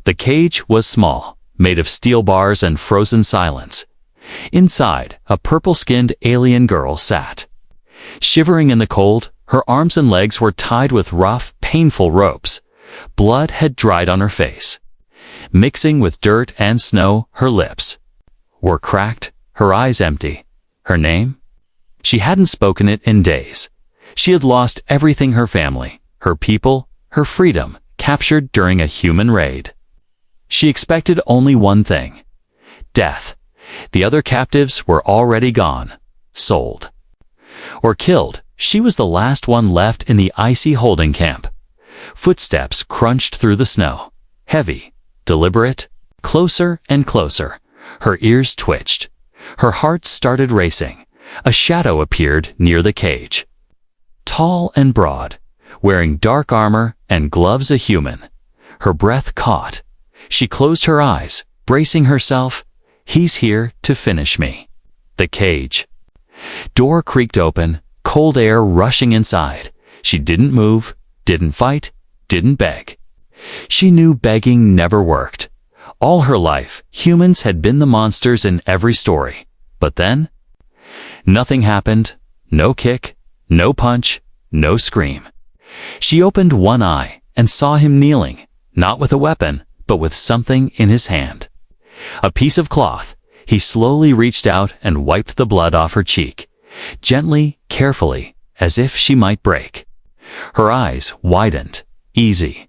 The cage was small, made of steel bars and frozen silence. Inside, a purple-skinned alien girl sat. Shivering in the cold, her arms and legs were tied with rough, painful ropes. Blood had dried on her face. Mixing with dirt and snow, her lips were cracked, her eyes empty. Her name? She hadn't spoken it in days. She had lost everything: her family, her people, her freedom, captured during a human raid. She expected only one thing: death. The other captives were already gone, sold, or killed. She was the last one left in the icy holding camp. Footsteps crunched through the snow, heavy, deliberate, closer and closer. Her ears twitched. Her heart started racing. A shadow appeared near the cage. Tall and broad, wearing dark armor and gloves, a human. Her breath caught. She closed her eyes, bracing herself. He's here to finish me. The cage door creaked open, cold air rushing inside. She didn't move, didn't fight, didn't beg. She knew begging never worked. All her life, humans had been the monsters in every story. But then, nothing happened. No kick, no punch, no scream. She opened one eye and saw him kneeling, not with a weapon, but with something in his hand. A piece of cloth. He slowly reached out and wiped the blood off her cheek, gently, carefully, as if she might break. Her eyes widened. Easy.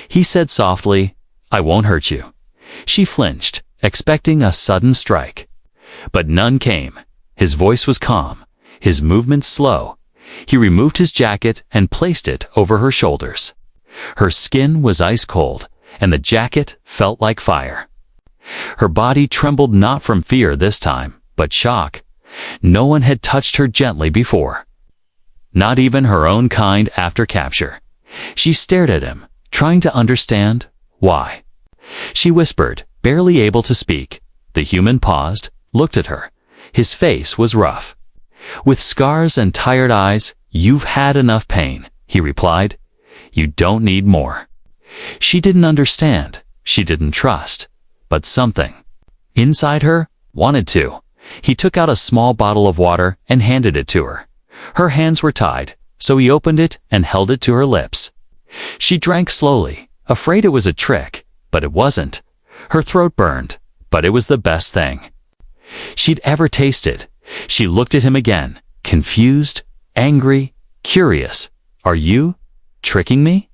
He said softly, "I won't hurt you." She flinched, expecting a sudden strike. But none came. His voice was calm, his movements slow. He removed his jacket and placed it over her shoulders. Her skin was ice cold, and the jacket felt like fire. Her body trembled, not from fear this time, but shock. No one had touched her gently before. Not even her own kind after capture. She stared at him, trying to understand why. She whispered, barely able to speak. The human paused, looked at her. His face was rough. With scars and tired eyes, "You've had enough pain," he replied. "You don't need more." She didn't understand. She didn't trust. But something inside her wanted to. He took out a small bottle of water and handed it to her. Her hands were tied, so he opened it and held it to her lips. She drank slowly, afraid it was a trick, but it wasn't. Her throat burned, but it was the best thing she'd ever tasted. She looked at him again, confused, angry, curious. "Are you tricking me?"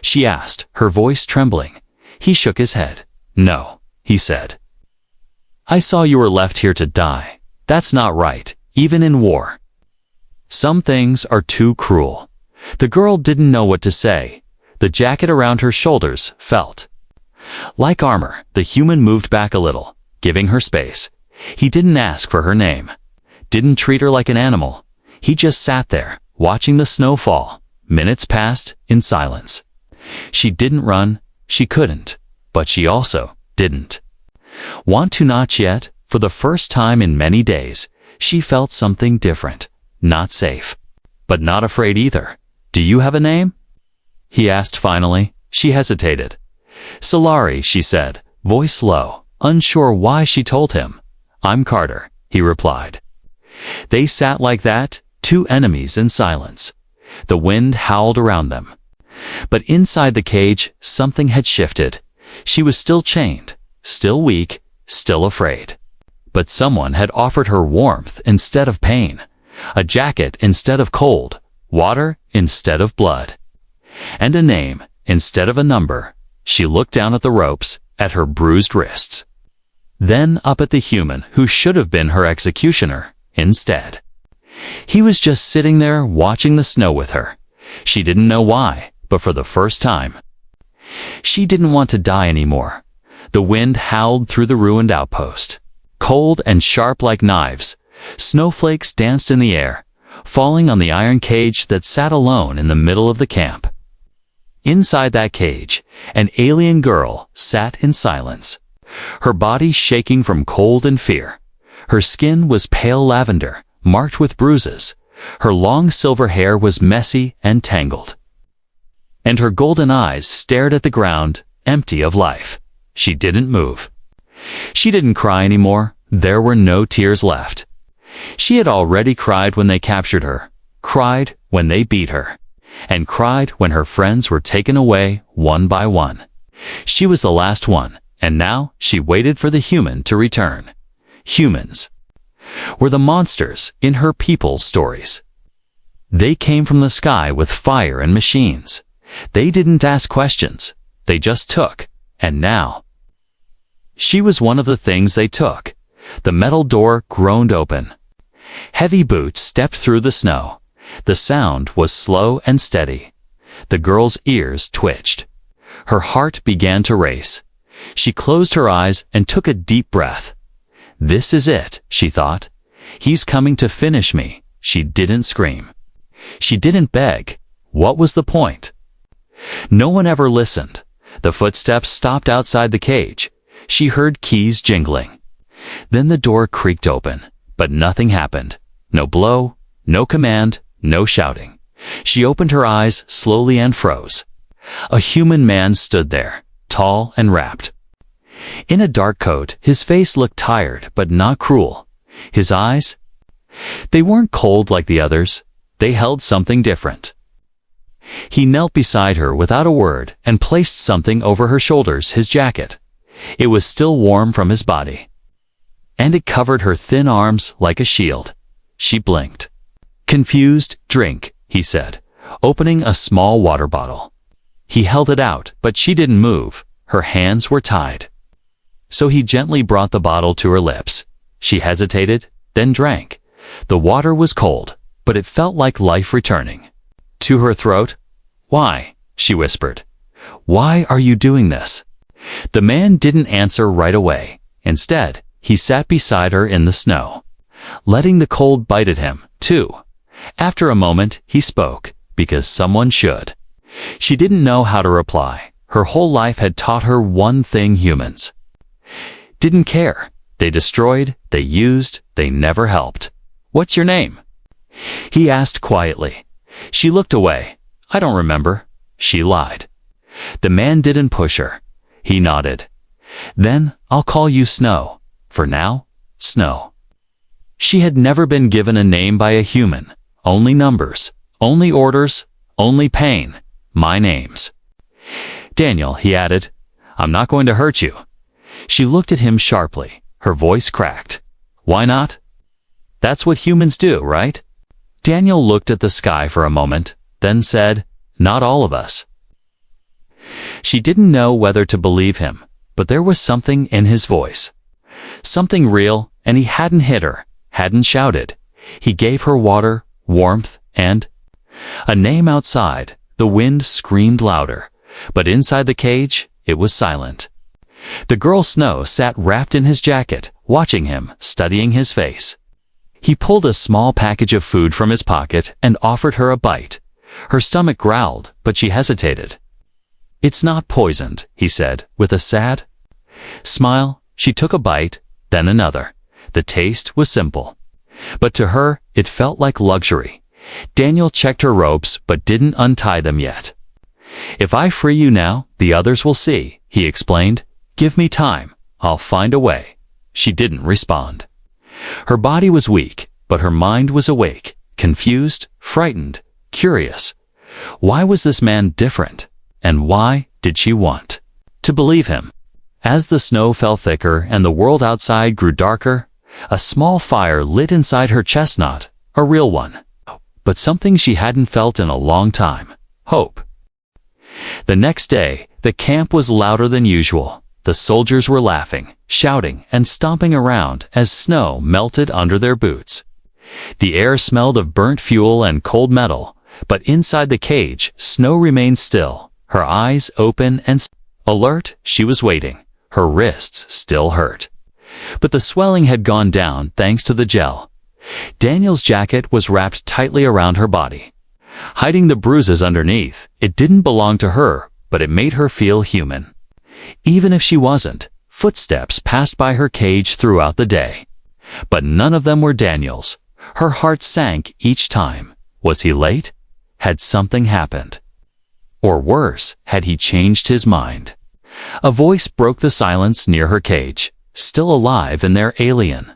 she asked, her voice trembling. He shook his head. "No," he said. "I saw you were left here to die. That's not right, even in war. Some things are too cruel." The girl didn't know what to say. The jacket around her shoulders felt like armor. The human moved back a little, giving her space. He didn't ask for her name, didn't treat her like an animal. He just sat there, watching the snow fall. Minutes passed in silence. She didn't run, she couldn't, but she also didn't want to. Not yet. For the first time in many days, she felt something different. Not safe, but not afraid either. "Do you have a name?" he asked finally. She hesitated. "Solari," she said, voice low, unsure why she told him. "I'm Carter," he replied. They sat like that, two enemies in silence. The wind howled around them. But inside the cage, something had shifted. She was still chained, still weak, still afraid. But someone had offered her warmth instead of pain, a jacket instead of cold, water instead of blood, and a name instead of a number. She looked down at the ropes, at her bruised wrists, then up at the human who should have been her executioner instead. He was just sitting there watching the snow with her. She didn't know why, but for the first time, she didn't want to die anymore. The wind howled through the ruined outpost, cold and sharp like knives. Snowflakes danced in the air, falling on the iron cage that sat alone in the middle of the camp. Inside that cage, an alien girl sat in silence, her body shaking from cold and fear. Her skin was pale lavender, marked with bruises. Her long silver hair was messy and tangled, and her golden eyes stared at the ground, empty of life. She didn't move. She didn't cry anymore. There were no tears left. She had already cried when they captured her, cried when they beat her, and cried when her friends were taken away one by one. She was the last one, and now she waited for the human to return. Humans were the monsters in her people's stories. They came from the sky with fire and machines. They didn't ask questions. They just took. And now, she was one of the things they took. The metal door groaned open. Heavy boots stepped through the snow. The sound was slow and steady. The girl's ears twitched. Her heart began to race. She closed her eyes and took a deep breath. This is it, she thought. He's coming to finish me. She didn't scream. She didn't beg. What was the point? No one ever listened. The footsteps stopped outside the cage. She heard keys jingling. Then the door creaked open, but nothing happened. No blow, no command, no shouting. She opened her eyes slowly and froze. A human man stood there, tall and wrapped. In a dark coat, his face looked tired but not cruel. His eyes? They weren't cold like the others. They held something different. He knelt beside her without a word and placed something over her shoulders, his jacket. It was still warm from his body, and it covered her thin arms like a shield. She blinked. Confused, drink, he said, opening a small water bottle. He held it out, but she didn't move. Her hands were tied. So he gently brought the bottle to her lips. She hesitated, then drank. The water was cold, but it felt like life returning. To her throat, "Why?" she whispered. "Why are you doing this?" The man didn't answer right away. Instead, he sat beside her in the snow, letting the cold bite at him, too. After a moment, he spoke, because someone should. She didn't know how to reply. Her whole life had taught her one thing: humans didn't care. They destroyed, they used, they never helped. "What's your name?" he asked quietly. She looked away. "I don't remember." She lied. The man didn't push her. He nodded. "Then I'll call you Snow. For now, Snow." She had never been given a name by a human. Only numbers, only orders, only pain. My name's Daniel, he added. "I'm not going to hurt you." She looked at him sharply. Her voice cracked. "Why not? That's what humans do, right?" Daniel looked at the sky for a moment, then said, "Not all of us." She didn't know whether to believe him, but there was something in his voice. Something real, and he hadn't hit her, hadn't shouted. He gave her water, warmth, and a name. Outside, the wind screamed louder, but inside the cage, it was silent. The girl Snow sat wrapped in his jacket, watching him, studying his face. He pulled a small package of food from his pocket and offered her a bite. Her stomach growled, but she hesitated. "It's not poisoned," he said, with a sad smile. She took a bite, then another. The taste was simple, but to her, it felt like luxury. Daniel checked her ropes, but didn't untie them yet. "If I free you now, the others will see," he explained. "Give me time. I'll find a way." She didn't respond. Her body was weak, but her mind was awake, confused, frightened, curious. Why was this man different? And why did she want to believe him? As the snow fell thicker and the world outside grew darker, a small fire lit inside her chestnut, a real one, but something she hadn't felt in a long time: hope. The next day, the camp was louder than usual. The soldiers were laughing, shouting, and stomping around as snow melted under their boots. The air smelled of burnt fuel and cold metal, but inside the cage, Snow remained still, her eyes open and alert. She was waiting. Her wrists still hurt, but the swelling had gone down thanks to the gel. Daniel's jacket was wrapped tightly around her body, hiding the bruises underneath. It didn't belong to her, but it made her feel human. Even if she wasn't, footsteps passed by her cage throughout the day, but none of them were Daniel's. Her heart sank each time. Was he late? Had something happened? Or worse, had he changed his mind? A voice broke the silence near her cage, still alive in their alien.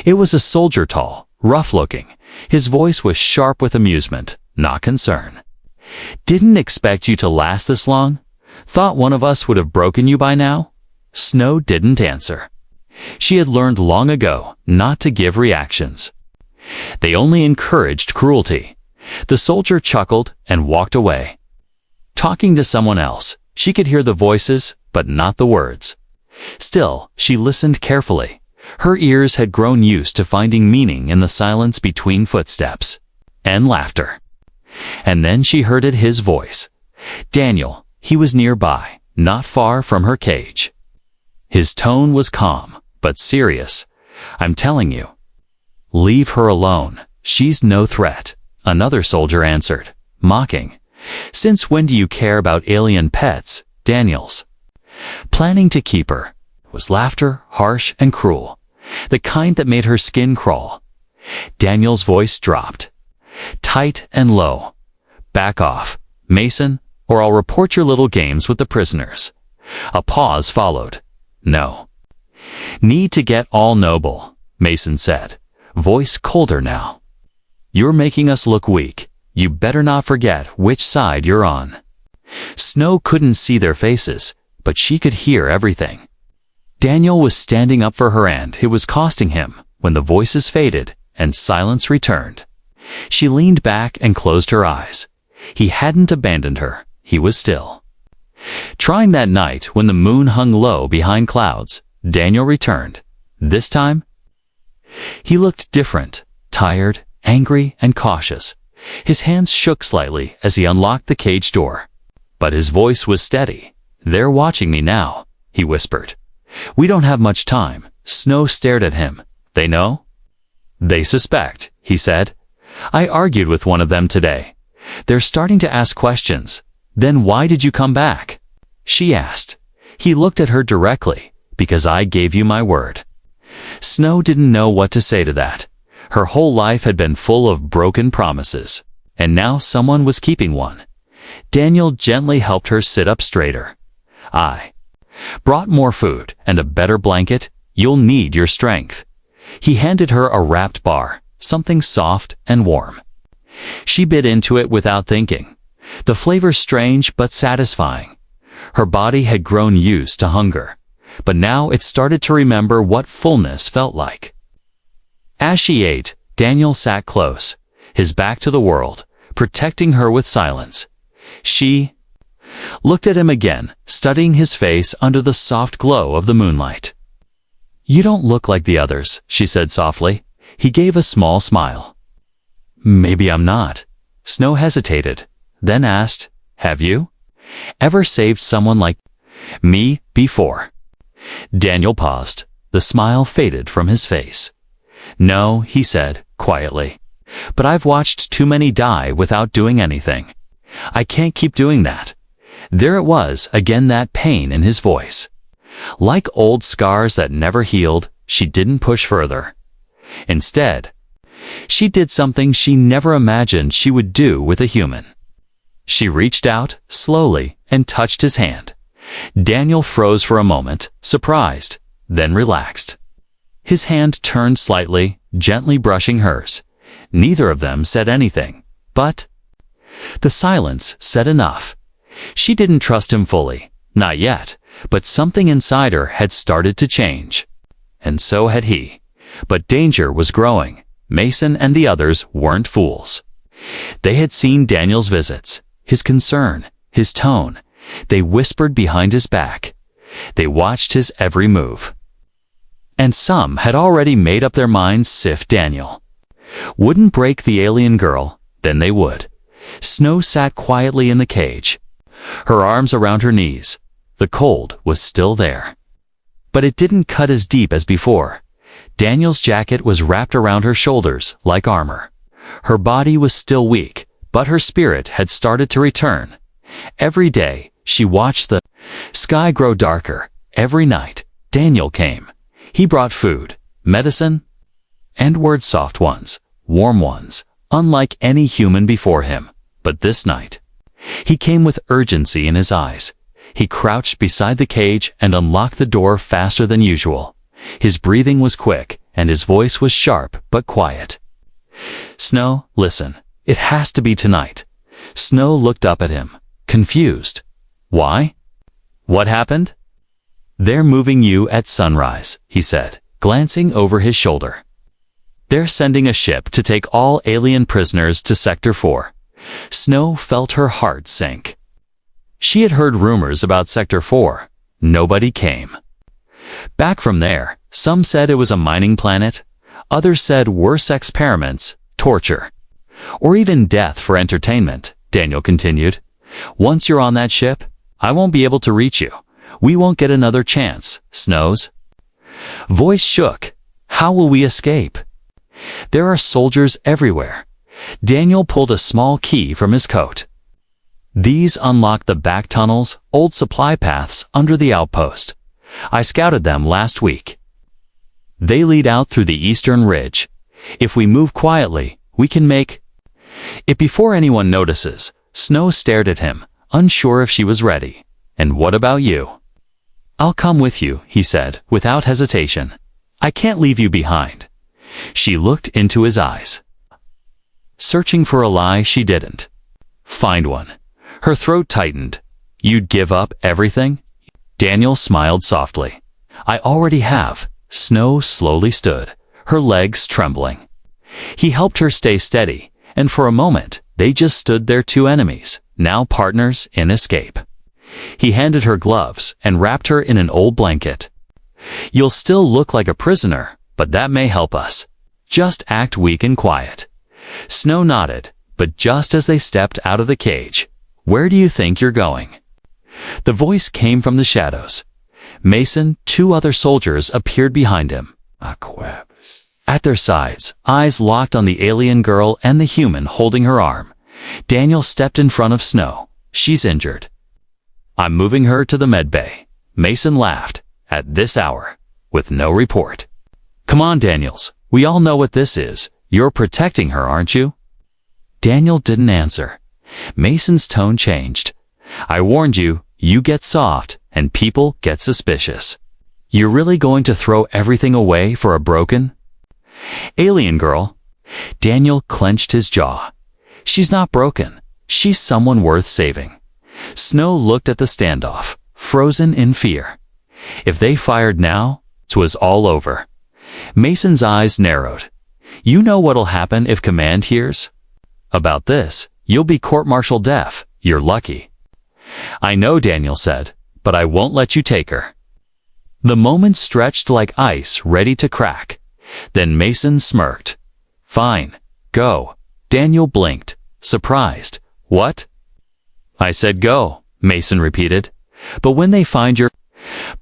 It was a soldier, tall, rough-looking. His voice was sharp with amusement, not concern. "Didn't expect you to last this long? Thought one of us would have broken you by now?" Snow didn't answer. She had learned long ago not to give reactions. They only encouraged cruelty. The soldier chuckled and walked away. Talking to someone else, she could hear the voices, but not the words. Still, she listened carefully. Her ears had grown used to finding meaning in the silence between footsteps and laughter. And then she heard it, his voice. Daniel, he was nearby, not far from her cage. His tone was calm, but serious. "I'm telling you. Leave her alone. She's no threat," another soldier answered, mocking. "Since when do you care about alien pets, Daniels?" Planning to keep her was laughter, harsh and cruel, the kind that made her skin crawl. Daniel's voice dropped, tight and low. "Back off, Mason, or I'll report your little games with the prisoners." A pause followed. "No. Need to get all noble," Mason said, voice colder now. "You're making us look weak. You better not forget which side you're on." Snow couldn't see their faces, but she could hear everything. Daniel was standing up for her, and it was costing him when the voices faded and silence returned. She leaned back and closed her eyes. He hadn't abandoned her. He was still. Trying that night when the moon hung low behind clouds, Daniel returned. This time, he looked different, tired, angry, and cautious. His hands shook slightly as he unlocked the cage door. But his voice was steady. "They're watching me now," he whispered. "We don't have much time." Snow stared at him. "They know?" "They suspect," he said. "I argued with one of them today. They're starting to ask questions." "Then why did you come back?" she asked. He looked at her directly. "Because I gave you my word." Snow didn't know what to say to that. Her whole life had been full of broken promises, and now someone was keeping one. Daniel gently helped her sit up straighter. "I brought more food and a better blanket. You'll need your strength." He handed her a wrapped bar, something soft and warm. She bit into it without thinking. The flavor strange but satisfying. Her body had grown used to hunger, but now it started to remember what fullness felt like. As she ate, Daniel sat close, his back to the world, protecting her with silence. She looked at him again, studying his face under the soft glow of the moonlight. "You don't look like the others," she said softly. He gave a small smile. "Maybe I'm not." Snow hesitated, then asked, "Have you ever saved someone like me before?" Daniel paused. The smile faded from his face. "No," he said, quietly. "But I've watched too many die without doing anything. I can't keep doing that." There it was, again, that pain in his voice. Like old scars that never healed, she didn't push further. Instead, she did something she never imagined she would do with a human. She reached out, slowly, and touched his hand. Daniel froze for a moment, surprised, then relaxed. His hand turned slightly, gently brushing hers. Neither of them said anything, but the silence said enough. She didn't trust him fully, not yet, but something inside her had started to change. And so had he. But danger was growing. Mason and the others weren't fools. They had seen Daniel's visits, his concern, his tone. They whispered behind his back. They watched his every move. And some had already made up their minds if Daniel wouldn't break the alien girl, then they would. Snow sat quietly in the cage, her arms around her knees. The cold was still there, but it didn't cut as deep as before. Daniel's jacket was wrapped around her shoulders like armor. Her body was still weak, but her spirit had started to return. Every day, she watched the sky grow darker. Every night, Daniel came. He brought food, medicine, and words, soft ones, warm ones, unlike any human before him. But this night, he came with urgency in his eyes. He crouched beside the cage and unlocked the door faster than usual. His breathing was quick, and his voice was sharp but quiet. "Snow, listen. It has to be tonight." Snow looked up at him, confused. "Why? What happened?" "They're moving you at sunrise," he said, glancing over his shoulder. "They're sending a ship to take all alien prisoners to Sector 4. Snow felt her heart sink. She had heard rumors about Sector 4. Nobody came. Back from there, some said it was a mining planet. Others said worse experiments, torture, or even death for entertainment, Daniel continued. "Once you're on that ship, I won't be able to reach you. We won't get another chance, Snow's voice shook. "How will we escape?" "There are soldiers everywhere." Daniel pulled a small key from his coat. "These unlock the back tunnels, old supply paths under the outpost. I scouted them last week. They lead out through the eastern ridge. If we move quietly, we can make it before anyone notices." Snow stared at him, unsure if she was ready. "And what about you?" "I'll come with you," he said, without hesitation. "I can't leave you behind." She looked into his eyes. Searching for a lie, she didn't find one. Her throat tightened. "You'd give up everything?" Daniel smiled softly. "I already have." Snow slowly stood, her legs trembling. He helped her stay steady, and for a moment, they just stood there, two enemies, now partners in escape. He handed her gloves and wrapped her in an old blanket. "You'll still look like a prisoner, but that may help us. Just act weak and quiet." Snow nodded, but just as they stepped out of the cage, "Where do you think you're going?" The voice came from the shadows. Mason, two other soldiers appeared behind him. At their sides, eyes locked on the alien girl and the human holding her arm. Daniel stepped in front of Snow. "She's injured. I'm moving her to the med bay." Mason laughed. "At this hour, with no report." "Come on, Daniels. We all know what this is. You're protecting her, aren't you?" Daniel didn't answer. Mason's tone changed. "I warned you, you get soft, and people get suspicious. You're really going to throw everything away for a broken alien girl?" Daniel clenched his jaw. "She's not broken. She's someone worth saving." Snow looked at the standoff, frozen in fear. If they fired now, it was all over. Mason's eyes narrowed. "You know what'll happen if Command hears about this? You'll be court-martialed deaf. You're lucky." "I know," Daniel said, "but I won't let you take her." The moment stretched like ice ready to crack. Then Mason smirked. "Fine, go." Daniel blinked, surprised. "What?" "I said go," Mason repeated. "But when they find your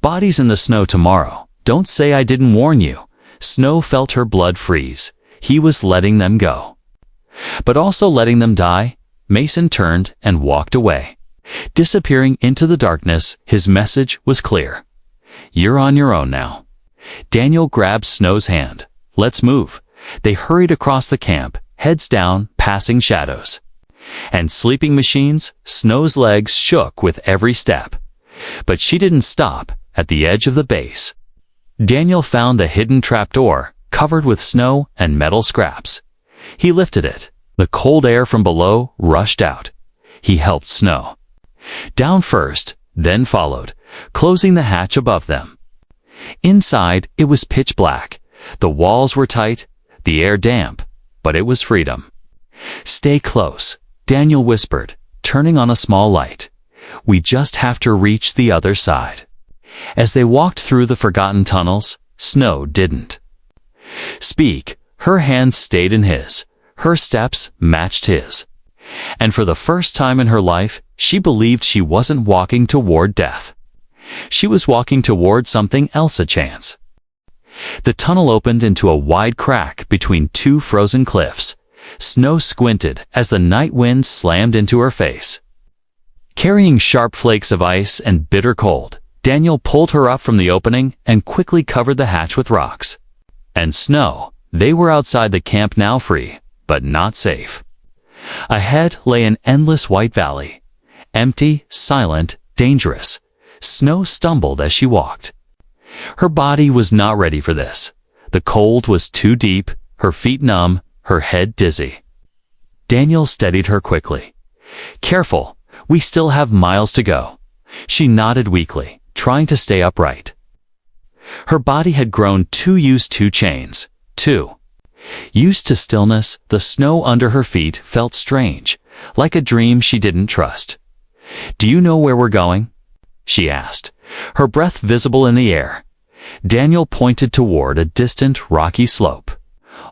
bodies in the snow tomorrow, don't say I didn't warn you." Snow felt her blood freeze. He was letting them go, but also letting them die. Mason turned and walked away. Disappearing into the darkness, his message was clear. "You're on your own now." Daniel grabbed Snow's hand. "Let's move." They hurried across the camp, heads down, passing shadows and sleeping machines. Snow's legs shook with every step, but she didn't stop. At the edge of the base, Daniel found the hidden trapdoor, covered with snow and metal scraps. He lifted it. The cold air from below rushed out. He helped Snow down first, then followed, closing the hatch above them. Inside, it was pitch black. The walls were tight, the air damp, but it was freedom. "Stay close," Daniel whispered, turning on a small light. "We just have to reach the other side." As they walked through the forgotten tunnels, Snow didn't speak. Her hands stayed in his. Her steps matched his. And for the first time in her life, she believed she wasn't walking toward death. She was walking toward something else, a chance. The tunnel opened into a wide crack between two frozen cliffs. Snow squinted as the night wind slammed into her face, carrying sharp flakes of ice and bitter cold. Daniel pulled her up from the opening and quickly covered the hatch with rocks and snow. They were outside the camp now, free, but not safe. Ahead lay an endless white valley, empty, silent, dangerous. Snow stumbled as she walked. Her body was not ready for this. The cold was too deep, her feet numb, her head dizzy. Daniel steadied her quickly. "Careful, we still have miles to go." She nodded weakly, trying to stay upright. Her body had grown too used to chains. Too used to stillness, the snow under her feet felt strange, like a dream she didn't trust. "Do you know where we're going?" she asked, her breath visible in the air. Daniel pointed toward a distant, rocky slope.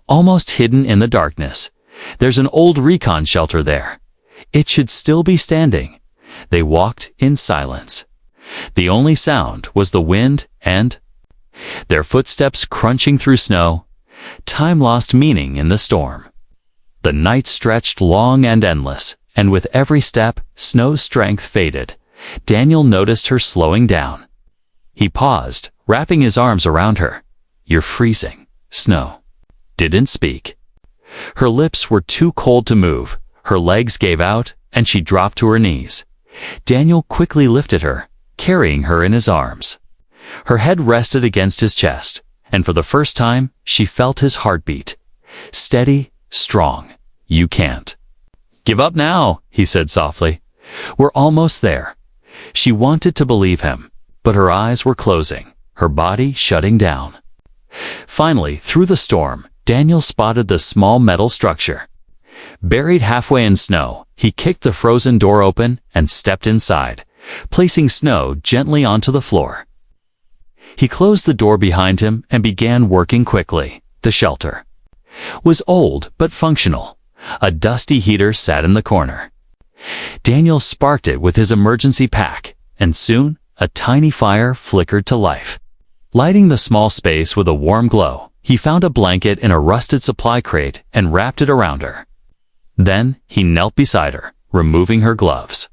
"Almost hidden in the darkness. There's an old recon shelter there. It should still be standing." They walked in silence. The only sound was the wind and their footsteps crunching through snow. Time lost meaning in the storm. The night stretched long and endless, and with every step, Snow's strength faded. Daniel noticed her slowing down. He paused, wrapping his arms around her. "You're freezing." Snow didn't speak. Her lips were too cold to move, her legs gave out, and she dropped to her knees. Daniel quickly lifted her, carrying her in his arms. Her head rested against his chest, and for the first time, she felt his heartbeat. Steady, strong. "You can't give up now," he said softly. "We're almost there." She wanted to believe him, but her eyes were closing, her body shutting down. Finally, through the storm, Daniel spotted the small metal structure. Buried halfway in snow, he kicked the frozen door open and stepped inside, placing Snow gently onto the floor. He closed the door behind him and began working quickly. The shelter was old but functional. A dusty heater sat in the corner. Daniel sparked it with his emergency pack, and soon a tiny fire flickered to life. Lighting the small space with a warm glow, he found a blanket in a rusted supply crate and wrapped it around her. Then he knelt beside her, removing her gloves.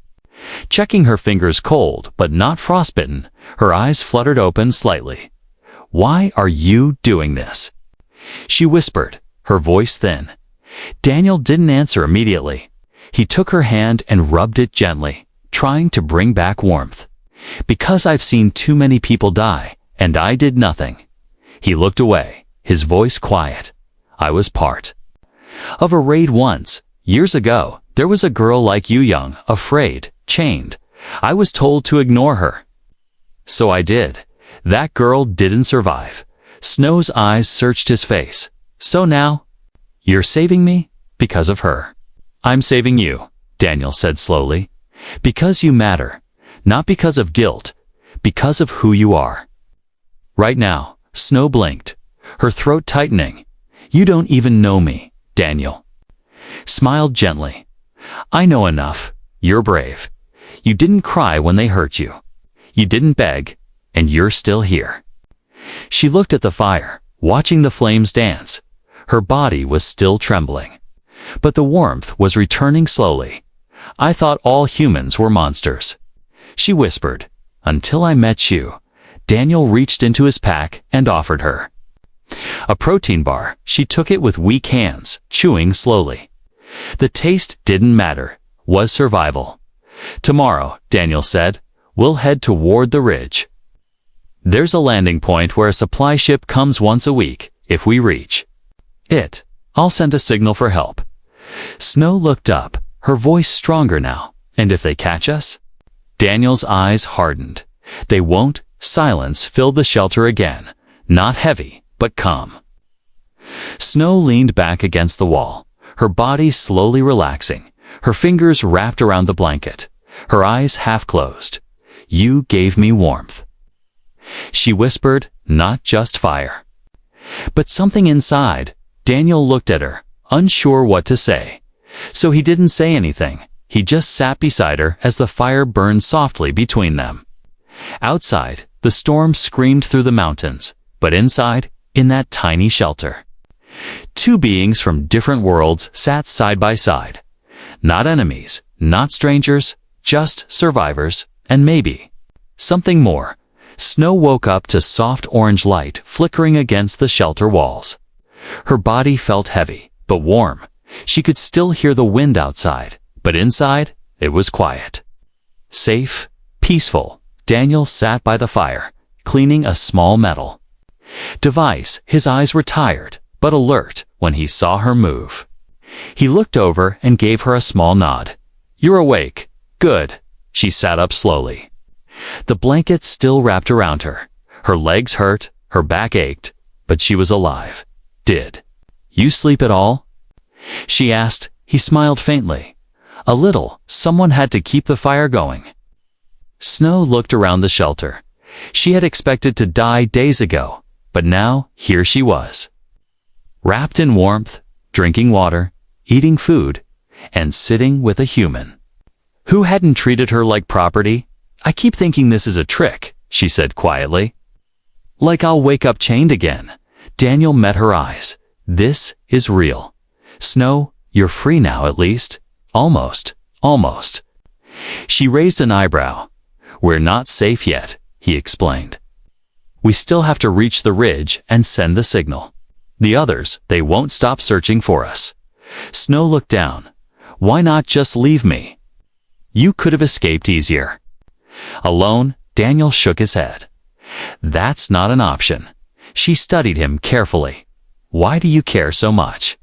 Checking her fingers cold but not frostbitten, her eyes fluttered open slightly. "Why are you doing this?" she whispered, her voice thin. Daniel didn't answer immediately. He took her hand and rubbed it gently, trying to bring back warmth. "Because I've seen too many people die, and I did nothing." He looked away, his voice quiet. "I was part of a raid once. Years ago, there was a girl like you, young, afraid, chained. I was told to ignore her. So I did. That girl didn't survive." Snow's eyes searched his face. "So now, you're saving me? Because of her." "I'm saving you," Daniel said slowly. "Because you matter. Not because of guilt. Because of who you are." "Right now," Snow blinked, her throat tightening. "You don't even know me," Daniel smiled gently. "I know enough. You're brave. You didn't cry when they hurt you. You didn't beg, and you're still here." She looked at the fire, watching the flames dance. Her body was still trembling, but the warmth was returning slowly. "I thought all humans were monsters," she whispered, "until I met you." Daniel reached into his pack and offered her a protein bar. She took it with weak hands, chewing slowly. The taste didn't matter, was survival. "Tomorrow," Daniel said, "we'll head toward the ridge. There's a landing point where a supply ship comes once a week. If we reach it, I'll send a signal for help." Snow looked up, her voice stronger now. "And if they catch us?" Daniel's eyes hardened. "They won't." Silence filled the shelter again, not heavy, but calm. Snow leaned back against the wall, her body slowly relaxing, her fingers wrapped around the blanket, her eyes half closed. "You gave me warmth," she whispered, "not just fire, but something inside." Daniel looked at her, unsure what to say. So he didn't say anything. He just sat beside her as the fire burned softly between them. Outside, the storm screamed through the mountains, but inside, in that tiny shelter, two beings from different worlds sat side by side. Not enemies, not strangers, just survivors, and maybe something more. Snow woke up to soft orange light flickering against the shelter walls. Her body felt heavy, but warm. She could still hear the wind outside, but inside, it was quiet. Safe, peaceful, Daniel sat by the fire, cleaning a small metal device. His eyes were tired, but alert when he saw her move. He looked over and gave her a small nod. "You're awake. Good." She sat up slowly. The blanket still wrapped around her. Her legs hurt, her back ached, but she was alive. "Did you sleep at all?" she asked. He smiled faintly. "A little. Someone had to keep the fire going." Snow looked around the shelter. She had expected to die days ago, but now here she was, wrapped in warmth, drinking water, eating food, and sitting with a human who hadn't treated her like property. "I keep thinking this is a trick," she said quietly. "Like I'll wake up chained again." Daniel met her eyes. "This is real. Snow, you're free now at least." "Almost. Almost." She raised an eyebrow. "We're not safe yet," he explained. "We still have to reach the ridge and send the signal. The others, they won't stop searching for us." Snow looked down. "Why not just leave me? You could have escaped easier." "Alone?" Daniel shook his head. "That's not an option." She studied him carefully. "Why do you care so much?"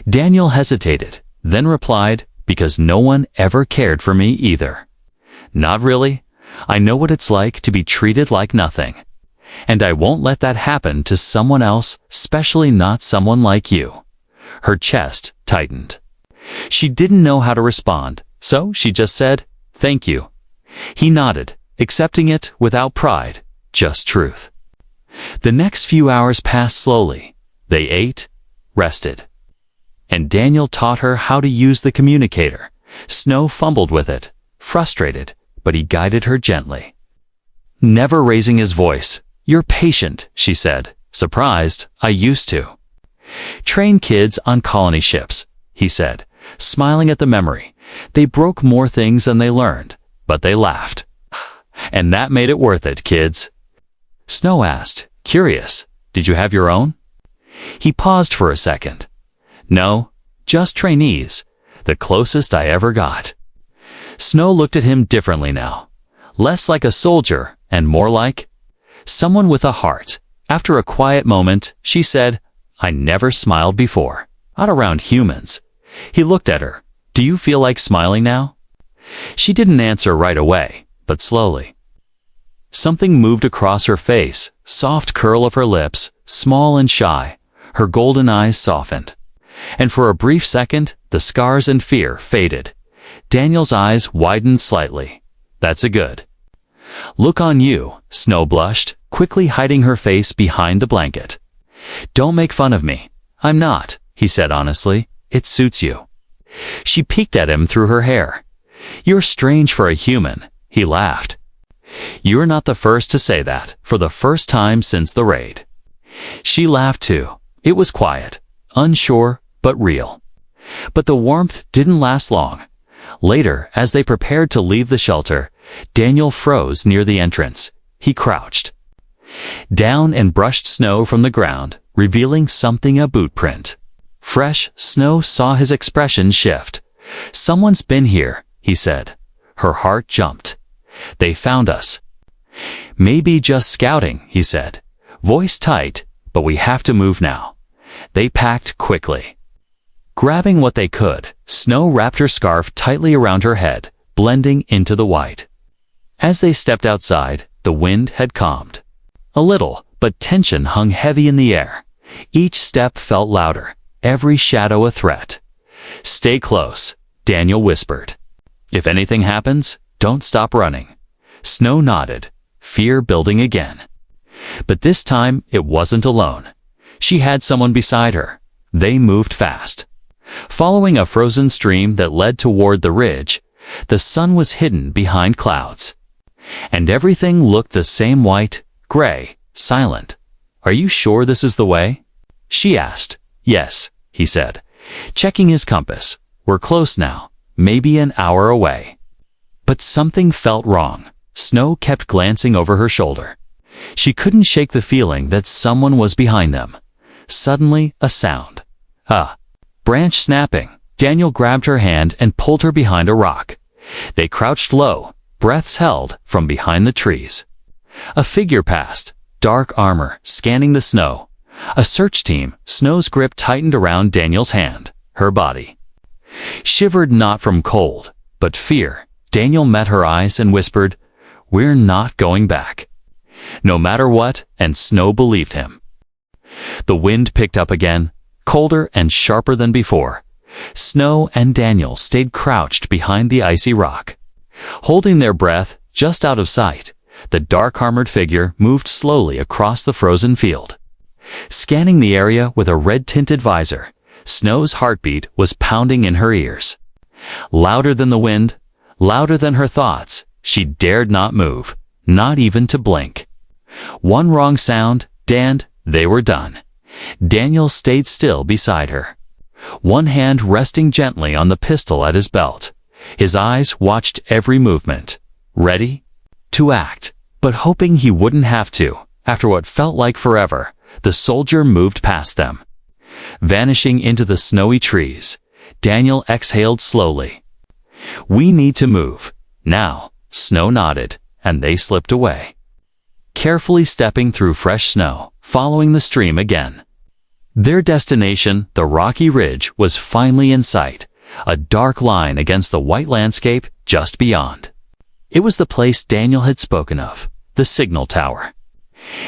Daniel hesitated, then replied, "Because no one ever cared for me either." "Not really. I know what it's like to be treated like nothing. And I won't let that happen to someone else, especially not someone like you." Her chest tightened. She didn't know how to respond, so she just said, "Thank you." He nodded, accepting it without pride, just truth. The next few hours passed slowly. They ate, rested, and Daniel taught her how to use the communicator. Snow fumbled with it, frustrated, but he guided her gently, never raising his voice. "You're patient," she said, surprised. "I used to train kids on colony ships," he said, smiling at the memory. "They broke more things than they learned, but they laughed. And that made it worth it, kids." Snow asked, curious, "Did you have your own?" He paused for a second. "No, just trainees, the closest I ever got." Snow looked at him differently now, less like a soldier and more like someone with a heart. After a quiet moment, she said, "I never smiled before, not around humans." He looked at her. "Do you feel like smiling now?" She didn't answer right away, but slowly. Something moved across her face, soft curl of her lips, small and shy. Her golden eyes softened. And for a brief second, the scars and fear faded. Daniel's eyes widened slightly. "That's a good look on you," Snow blushed, quickly hiding her face behind the blanket. "Don't make fun of me." "I'm not," he said honestly. "It suits you." She peeked at him through her hair. "You're strange for a human," he laughed. "You're not the first to say that, for the first time since the raid." She laughed too. It was quiet, unsure, but real. But the warmth didn't last long. Later, as they prepared to leave the shelter, Daniel froze near the entrance. He crouched down and brushed snow from the ground, revealing something, a boot print. Fresh, Snow saw his expression shift. "Someone's been here," he said. Her heart jumped. "They found us." "Maybe just scouting," he said, voice tight, "but we have to move now." They packed quickly. Grabbing what they could, Snow wrapped her scarf tightly around her head, blending into the white. As they stepped outside, the wind had calmed a little, but tension hung heavy in the air. Each step felt louder, every shadow a threat. "Stay close," Daniel whispered. "If anything happens, don't stop running." Snow nodded, fear building again. But this time, it wasn't alone. She had someone beside her. They moved fast, following a frozen stream that led toward the ridge. The sun was hidden behind clouds, and everything looked the same, white, gray, silent. "Are you sure this is the way?" she asked. "Yes," he said, checking his compass. "We're close now, maybe an hour away." But something felt wrong. Snow kept glancing over her shoulder. She couldn't shake the feeling that someone was behind them. Suddenly, a sound. A branch snapping. Daniel grabbed her hand and pulled her behind a rock. They crouched low, breaths held from behind the trees. A figure passed, dark armor scanning the snow. A search team, Snow's grip tightened around Daniel's hand, her body. Shivered not from cold, but fear, Daniel met her eyes and whispered, "We're not going back." No matter what, and Snow believed him. The wind picked up again, colder and sharper than before. Snow and Daniel stayed crouched behind the icy rock. Holding their breath just out of sight, the dark-armored figure moved slowly across the frozen field. Scanning the area with a red-tinted visor, Snow's heartbeat was pounding in her ears. Louder than the wind, louder than her thoughts, she dared not move, not even to blink. One wrong sound, and they were done. Daniel stayed still beside her, one hand resting gently on the pistol at his belt. His eyes watched every movement, ready to act, but hoping he wouldn't have to. After what felt like forever, the soldier moved past them. Vanishing into the snowy trees, Daniel exhaled slowly. "We need to move now," Snow nodded, and they slipped away. Carefully stepping through fresh snow, following the stream again. Their destination, the rocky ridge, was finally in sight, a dark line against the white landscape just beyond. It was the place Daniel had spoken of, the signal tower.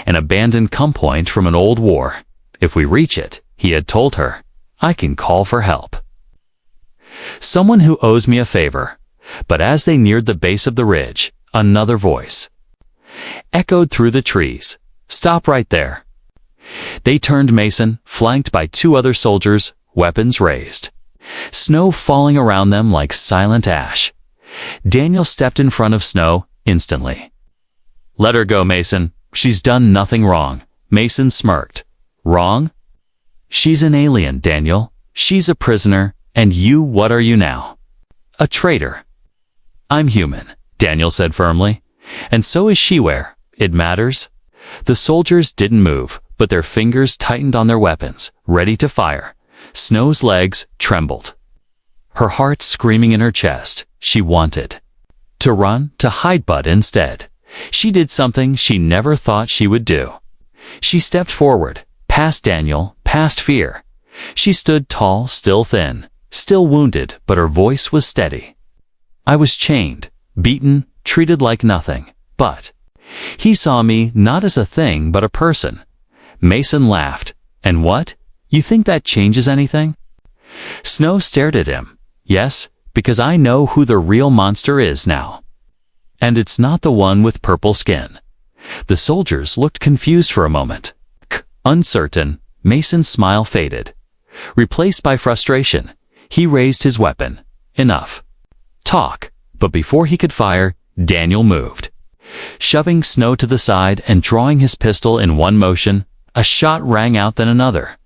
An abandoned compoint from an old war. If we reach it, he had told her, I can call for help. Someone who owes me a favor. But as they neared the base of the ridge, another voice echoed through the trees. Stop right there. They turned Mason, flanked by two other soldiers, weapons raised. Snow falling around them like silent ash. Daniel stepped in front of Snow instantly. Let her go, Mason. She's done nothing wrong. Mason smirked. Wrong? She's an alien, Daniel. She's a prisoner. And you, what are you now? A traitor. I'm human, Daniel said firmly. And so is she. Where it matters. The soldiers didn't move, but their fingers tightened on their weapons, ready to fire. Snow's legs trembled. Her heart screaming in her chest. She wanted to run, to hide, but instead, she did something she never thought she would do. She stepped forward, past Daniel, past fear. She stood tall, still thin, still wounded, but her voice was steady. I was chained, beaten, treated like nothing, but he saw me not as a thing but a person. Mason laughed. And what? You think that changes anything? Snow stared at him. Yes, because I know who the real monster is now. And it's not the one with purple skin. The soldiers looked confused for a moment. Uncertain, Mason's smile faded. Replaced by frustration, he raised his weapon. Enough. Talk. But before he could fire, Daniel moved. Shoving Snow to the side and drawing his pistol in one motion, a shot rang out, then another.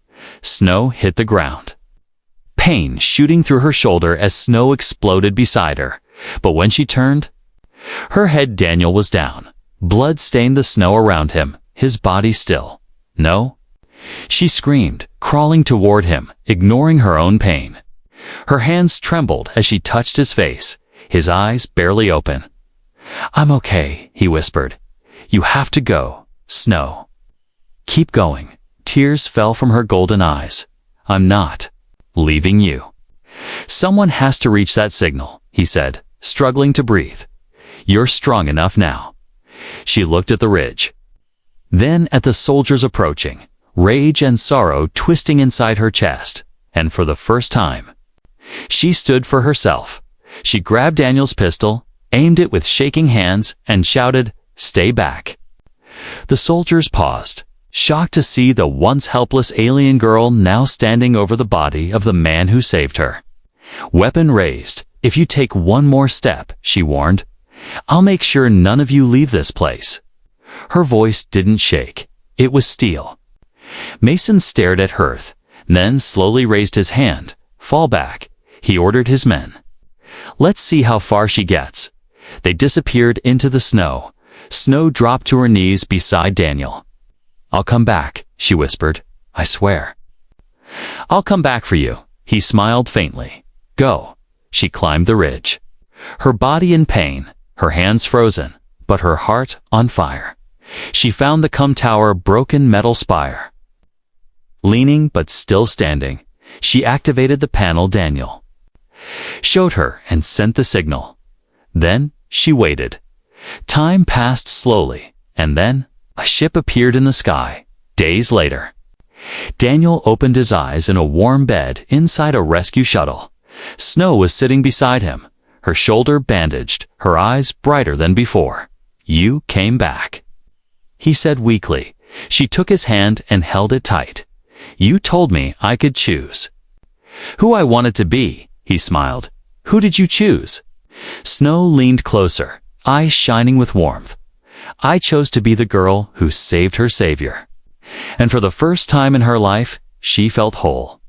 Snow hit the ground. Pain shooting through her shoulder as Snow exploded beside her. But when she turned, her head, Daniel was down. Blood stained the snow around him, his body still. No? She screamed, crawling toward him, ignoring her own pain. Her hands trembled as she touched his face, his eyes barely open. I'm okay, he whispered. You have to go, Snow. Keep going. Tears fell from her golden eyes. I'm not leaving you. Someone has to reach that signal, he said, struggling to breathe. You're strong enough now. She looked at the ridge. Then at the soldiers approaching, rage and sorrow twisting inside her chest, and for the first time, she stood for herself. She grabbed Daniel's pistol, aimed it with shaking hands, and shouted, Stay back. The soldiers paused, shocked to see the once helpless alien girl now standing over the body of the man who saved her. Weapon raised. If you take one more step, she warned, I'll make sure none of you leave this place. Her voice didn't shake. It was steel. Mason stared at Hearth, then slowly raised his hand. Fall back, he ordered his men. Let's see how far she gets. They disappeared into the snow. Snow dropped to her knees beside Daniel. I'll come back, she whispered. I swear. I'll come back for you, he smiled faintly. Go. She climbed the ridge, her body in pain, her hands frozen, but her heart on fire. She found the cum tower broken metal spire. Leaning but still standing, she activated the panel Daniel showed her and sent the signal. Then she waited. Time passed slowly, and then a ship appeared in the sky. Days later, Daniel opened his eyes in a warm bed inside a rescue shuttle. Snow was sitting beside him, her shoulder bandaged, her eyes brighter than before. "You came back," he said weakly. She took his hand and held it tight. "You told me I could choose who I wanted to be," he smiled. "Who did you choose?" Snow leaned closer, eyes shining with warmth. "I chose to be the girl who saved her savior." And for the first time in her life, she felt whole.